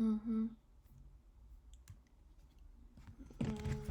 Mm-hmm. Mm.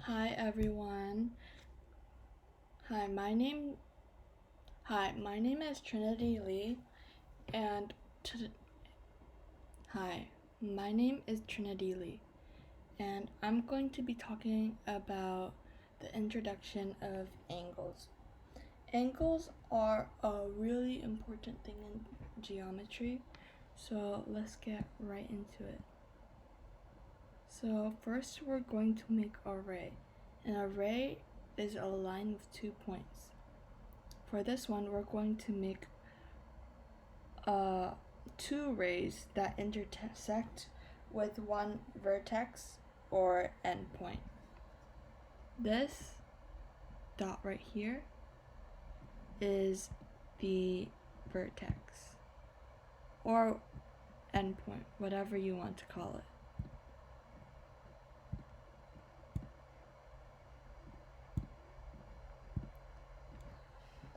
Hi everyone. Hi, my name is Trinity Lee, and t- hi, my name is Trinity Lee, and I'm going to be talking about the introduction of angles. Angles are a really important thing in geometry, so let's get right into it. So first we're going to make an array. An array is a line with 2 points. For this one, we're going to make 2 rays that intersect with one vertex or endpoint. This dot right here is the vertex or endpoint, whatever you want to call it.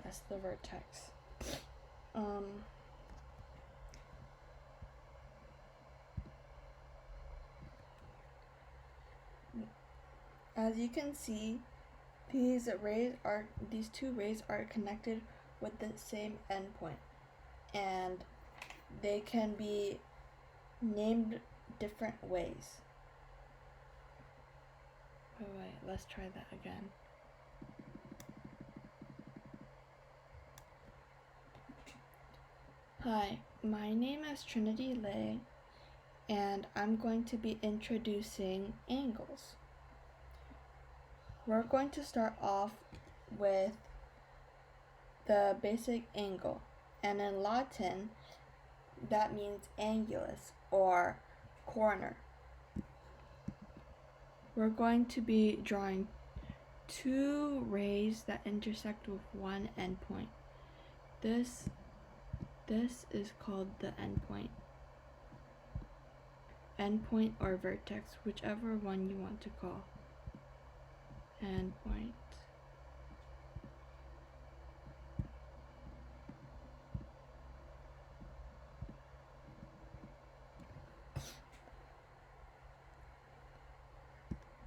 That's the vertex. As you can see, these 2 rays are connected with the same endpoint, and they can be named different ways. Wait, let's try that again. Hi, my name is Trinity Lei, and I'm going to be introducing angles. We're going to start off with the basic angle, and in Latin, that means angulus or corner. We're going to be drawing 2 rays that intersect with one endpoint. This is called the endpoint. Endpoint or vertex, whichever one you want to call. Endpoint.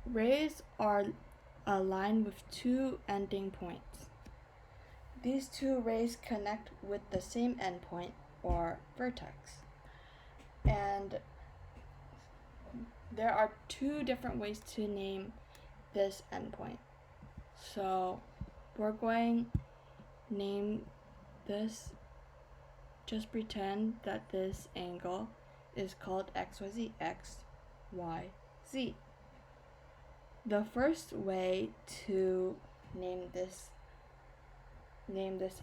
Rays are a line with 2 ending points. These 2 rays connect with the same endpoint or vertex. And there are 2 different ways to name this endpoint. So we're going to name this just pretend that this angle is called XYZ, X, Y, Z. The first way to name this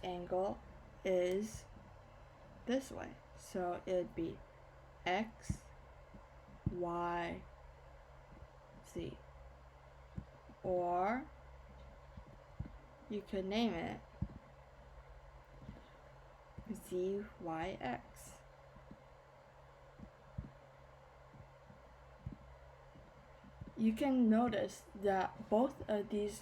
angle is this way. So it'd be X, Y, Z. Or you could name it ZYX. You can notice that both of these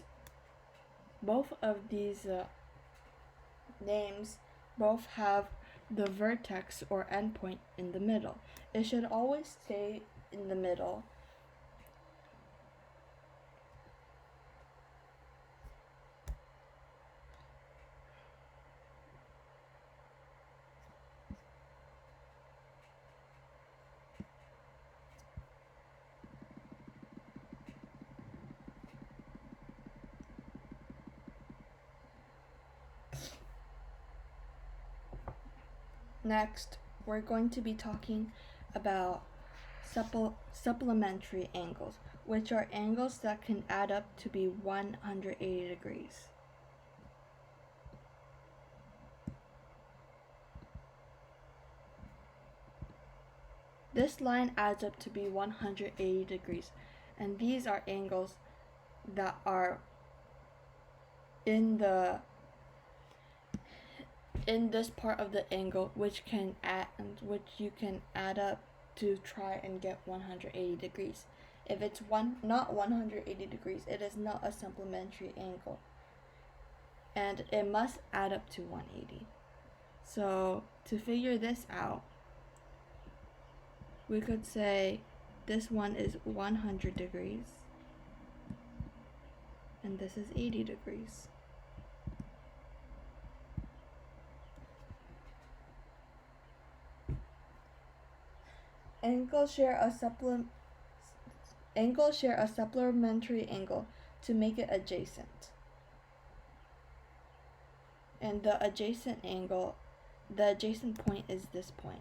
names both have the vertex or endpoint in the middle. It should always stay in the middle. Next, we're going to be talking about supplementary angles, which are angles that can add up to be 180 degrees. This line adds up to be 180 degrees, and these are angles that are in this part of the angle, which you can add up to try and get 180 degrees. If it's not 180 degrees, it is not a supplementary angle, and it must add up to 180. So to figure this out, we could say this one is 100 degrees, and this is 80 degrees. Angles share a supplementary angle to make it adjacent. And the adjacent point is this point.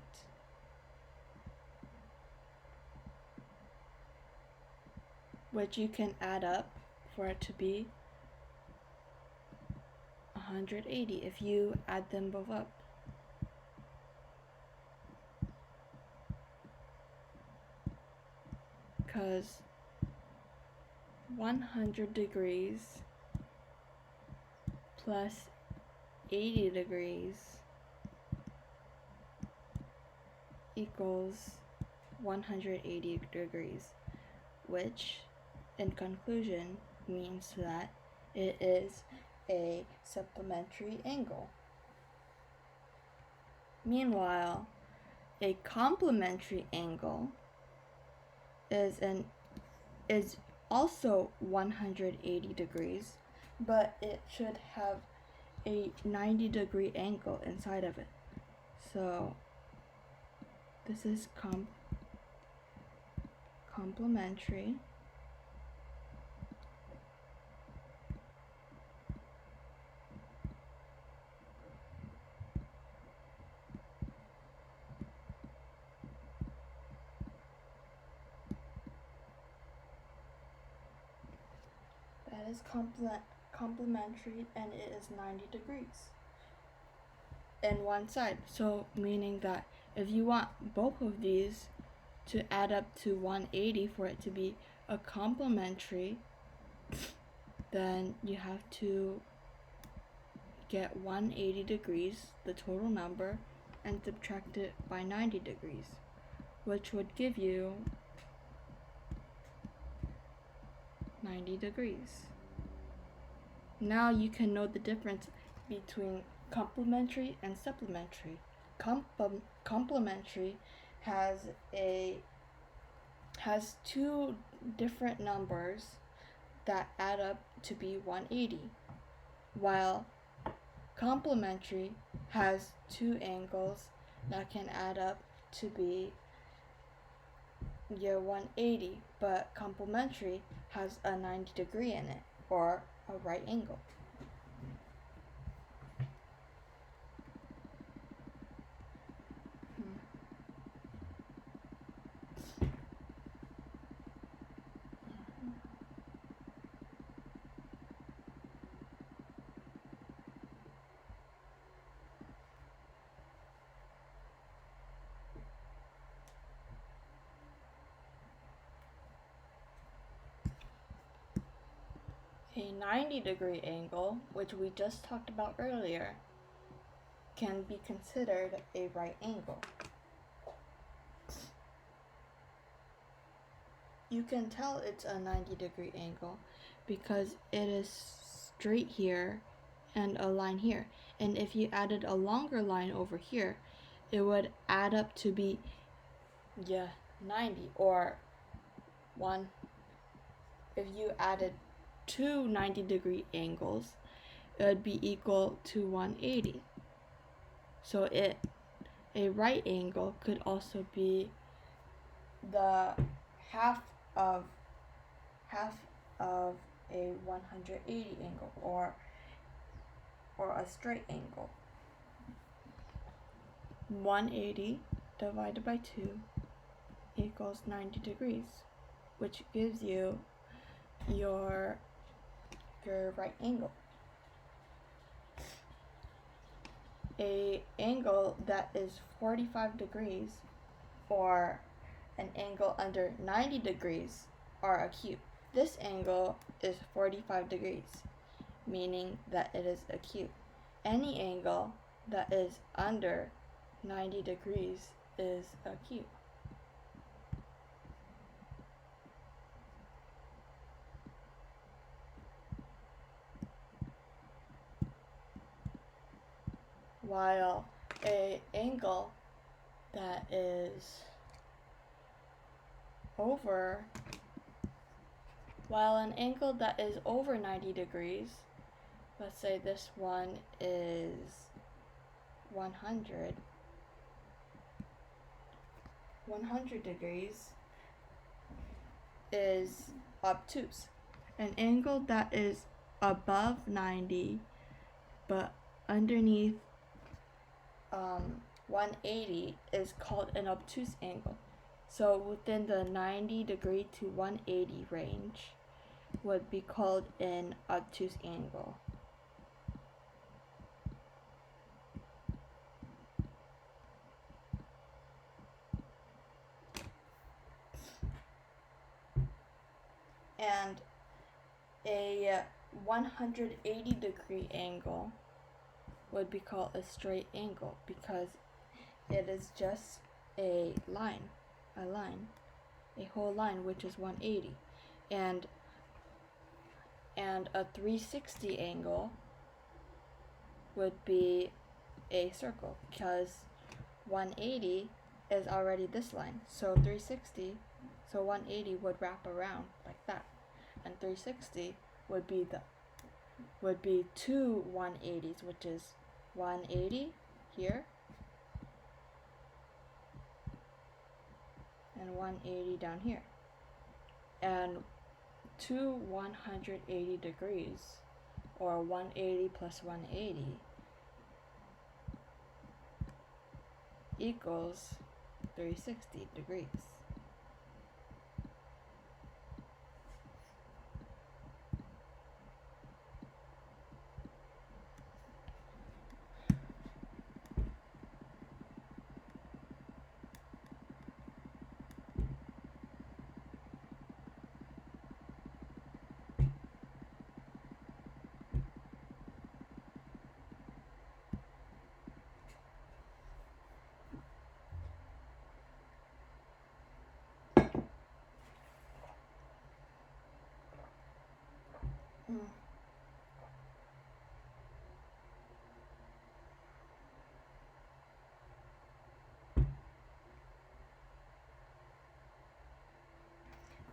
Which you can add up for it to be 180 if you add them both up. Because 100 degrees plus 80 degrees equals 180 degrees, which in conclusion means that it is a supplementary angle. Meanwhile, a complementary angle is also 180 degrees, but it should have a 90-degree angle inside of it. So this is complementary. That is complementary, and it is 90 degrees in one side. So meaning that if you want both of these to add up to 180 for it to be a complementary, then you have to get 180 degrees, the total number, and subtract it by 90 degrees, which would give you 90 degrees. Now you can know the difference between complementary and supplementary. Complementary has two different numbers that add up to be 180, while complementary has two angles that can add up to be 180, but complementary has a 90-degree in it, or a right angle. A 90-degree angle, which we just talked about earlier, can be considered a right angle. You can tell it's a 90-degree angle because it is straight here and a line here. And if you added a longer line over here, it would add up to be 90, or one. If you added two 90-degree angles, it would be equal to 180. So a right angle could also be the half of a 180 angle, or a straight angle. 180 divided by 2 equals 90 degrees, which gives you your right angle. A angle that is 45 degrees or an angle under 90 degrees are acute. This angle is 45 degrees, meaning that it is acute. Any angle that is under 90 degrees is acute. While an angle that is over 90 degrees, let's say this one is 100 degrees, is obtuse. An angle that is above 90 but underneath 180 is called an obtuse angle. So within the 90 degree to 180 range would be called an obtuse angle. And a 180 degree angle would be called a straight angle because it is just a whole line, which is 180. And a 360 angle would be a circle because 180 is already this line. So 180 would wrap around like that. And 360 would be two 180s, which is 180 here and 180 down here. And two 180 degrees, or 180 plus 180, equals 360 degrees.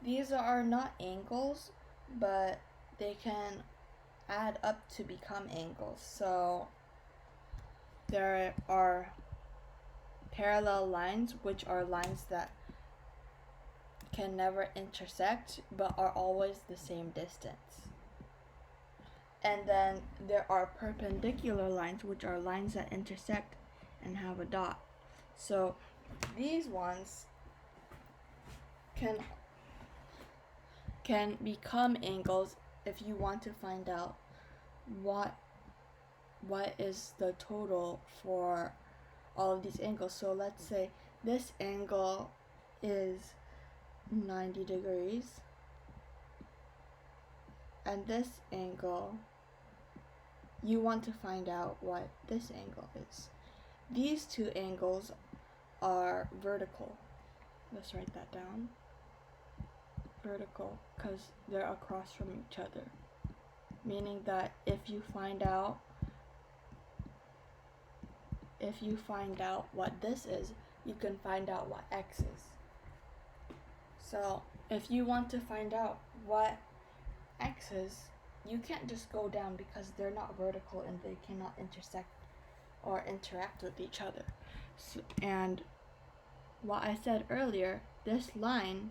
These are not angles, but they can add up to become angles. So there are parallel lines, which are lines that can never intersect but are always the same distance. And then there are perpendicular lines, which are lines that intersect and have a dot. So these ones can become angles if you want to find out what is the total for all of these angles. So let's say this angle is 90 degrees and this angle, you want to find out what this angle is. These two angles are vertical. Let's write that down. Vertical, because they're across from each other. Meaning that if you find out what this is, you can find out what x is. So if you want to find out what x is, you can't just go down because they're not vertical and they cannot intersect or interact with each other. And what I said earlier, this line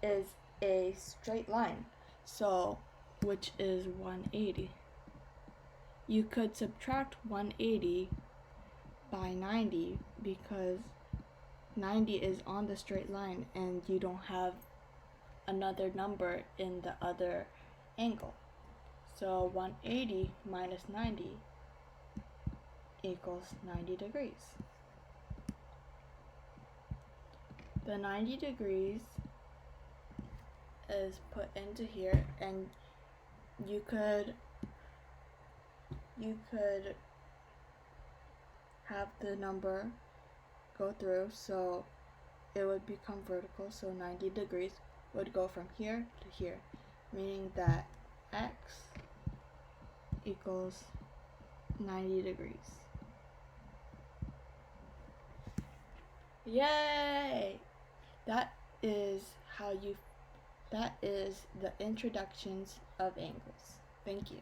is a straight line, so which is 180. You could subtract 180 by 90 because 90 is on the straight line and you don't have another number in the other angle. So 180 minus 90 equals 90 degrees. The 90 degrees is put into here, and you could have the number go through, so it would become vertical, so 90 degrees would go from here to here, meaning that x equals 90 degrees. Yay! That is the introductions of angles. Thank you.